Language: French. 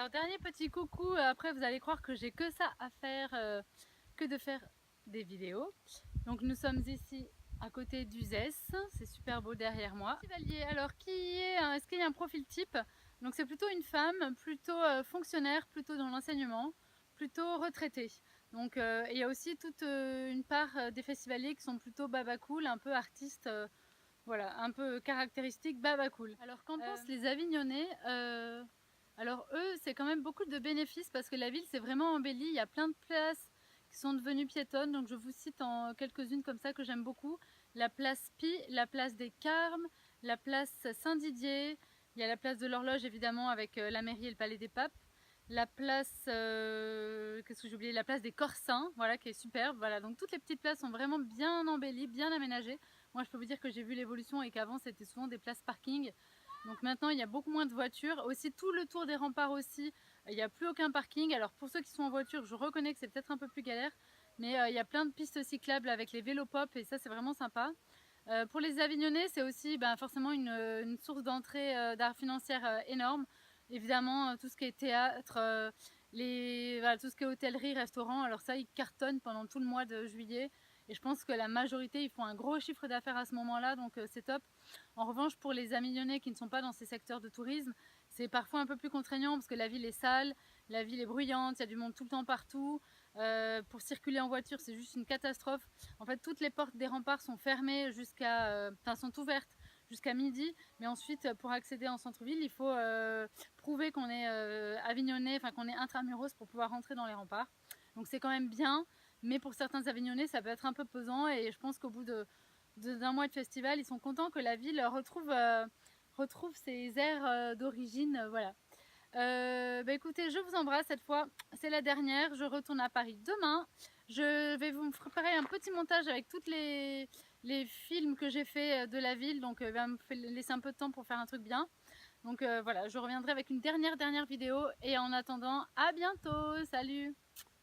Alors dernier petit coucou, après vous allez croire que j'ai que ça à faire, que de faire des vidéos. Donc nous sommes ici à côté d'Uzès, c'est super beau derrière moi. Chevalier, alors est-ce qu'il y a un profil type? Donc c'est plutôt une femme, plutôt fonctionnaire, plutôt dans l'enseignement, plutôt retraitée. Donc il y a aussi toute une part des festivaliers qui sont plutôt baba cool, un peu artistes, voilà, un peu caractéristique baba cool. Alors qu'en pensent les Avignonnais? Alors eux, c'est quand même beaucoup de bénéfices parce que la ville s'est vraiment embellie. Il y a plein de places qui sont devenues piétonnes. Donc je vous cite en quelques-unes comme ça que j'aime beaucoup. La place Pi, la place des Carmes, la place Saint-Didier. Il y a la place de l'Horloge évidemment avec la mairie et le palais des papes. La place, qu'est-ce que j'ai oublié? La place des Corsins, voilà, qui est superbe. Voilà, donc toutes les petites places sont vraiment bien embellies, bien aménagées. Moi, je peux vous dire que j'ai vu l'évolution et qu'avant, c'était souvent des places parking. Donc maintenant, il y a beaucoup moins de voitures. Aussi, tout le tour des remparts aussi, il n'y a plus aucun parking. Alors pour ceux qui sont en voiture, je reconnais que c'est peut-être un peu plus galère, mais il y a plein de pistes cyclables avec les vélos pop et ça, c'est vraiment sympa. Pour les Avignonnais, c'est aussi forcément une source d'entrée d'art financière énorme. Évidemment, tout ce qui est théâtre, voilà, tout ce qui est hôtellerie, restaurant, alors ça, ils cartonnent pendant tout le mois de juillet. Et je pense que la majorité, ils font un gros chiffre d'affaires à ce moment-là, donc c'est top. En revanche, pour les Avignonnais qui ne sont pas dans ces secteurs de tourisme, c'est parfois un peu plus contraignant parce que la ville est sale, la ville est bruyante, il y a du monde tout le temps partout. Pour circuler en voiture, c'est juste une catastrophe. En fait, toutes les portes des remparts sont fermées sont ouvertes jusqu'à midi. Mais ensuite, pour accéder en centre-ville, il faut prouver qu'on est Avignonnais, enfin qu'on est intramuros pour pouvoir rentrer dans les remparts. Donc c'est quand même bien. Mais pour certains Avignonnais, ça peut être un peu pesant et je pense qu'au bout d'un mois de festival, ils sont contents que la ville retrouve ses airs d'origine. Voilà. Écoutez, je vous embrasse cette fois, c'est la dernière. Je retourne à Paris demain. Je vais vous préparer un petit montage avec toutes les films que j'ai fait de la ville. Donc, il va me laisser un peu de temps pour faire un truc bien. Donc voilà, je reviendrai avec une dernière vidéo. Et en attendant, à bientôt. Salut!